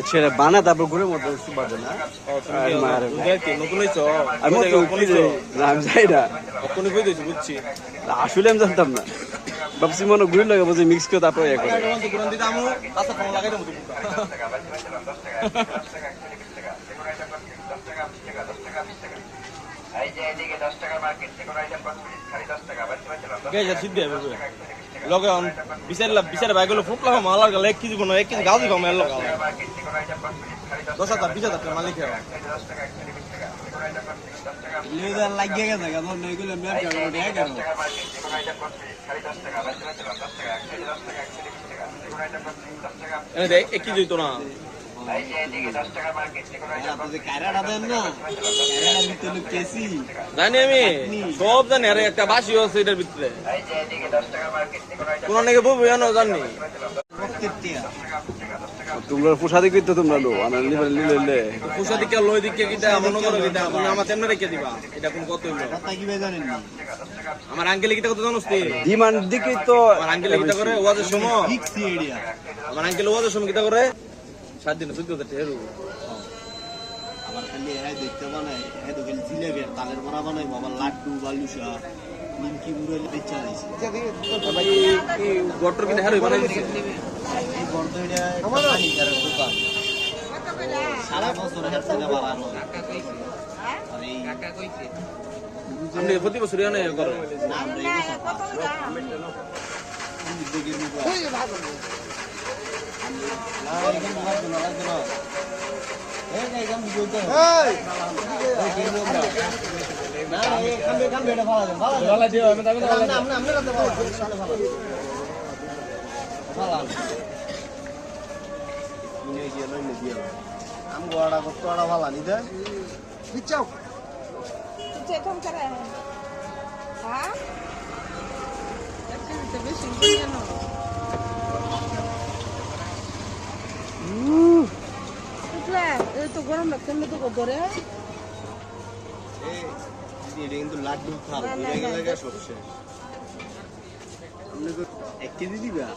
ছেড়ে বানা তারপর ঘুরে মতো বাজে না আমি যাই না বুঝছি আসলে আমি জানতাম না ভাবছি মনে ঘুরে লাগে বুঝি মিক্স করে তারপর ইয়ে করে লগে বিচারে বাইগুলো ফুটলাম মালার গেলে 1 কেজি কোনো 1 কেজি গাও দিব মেল লগা 10,000 20,000 মালিক লেজার লাগিয়ে গেছে কেমন এগুলো ম্যাপ যাবে ওটা কেন এনে দেখ 1 কেজি তো না জানি আমি সব জানি আরে একটা বাসি আছে এটার ভিতরে কোন নাকি বউ জানো জানি তোমরা পোষা দিকে তো তোমরা লো আনা নিলে পোষা দিকে লই দিকে কিটা মনে করো কিটা তুমি আমার তেমনে রেখে দিবা এটা কোন কত হইলো কথা কি জানেন না আমার আঙ্কেল কিটা কত জানোস তুই ডিমান্ড দিকে তো আমার আঙ্কেল কিটা করে ওয়াজের সময় ফিক্স এরিয়া আমার আঙ্কেল ওয়াজের সময় কিটা করে 7 দিনে 14,000 হেরু আবার খালি এরাই দেখতে বানায় এ তো খালি জিলেবি আর তালের বড়া বানাই বাবা লাড্ডু বালুশা নিমকি মুড়ি বেচা দিছে ভাই এই গটর কিটা হেরু বানাই দিছে এই বড় এটা পানি কার দোকান সারা বছর হেরছে না বাড়ানো কাকা কইছে আর এই কাকা কইছে আপনি প্রতি বছর এনে করে না আমরা এই বছর দেখি নিব ওই ভাগ না এখানে ভাগ না লাগবে না এই না এখানে বুঝতে এই এই কি বলবো না এই কামবে এটা ভালো দিও আমি তবে না আমরা করতে ভালো ভালো নিয়ে গিয়ে লইলে দিও আম গোড়া কত বড় ভালো নিদে বিচাও যে কোন করে হ্যাঁ এটা বেশি বুঝে না এই তো গরম লাগছে না তো ধরে এই এটা কিন্তু লাড্ডু খাল হয়ে গেলে সব শেষ আপনি তো 1 কেজি দিবা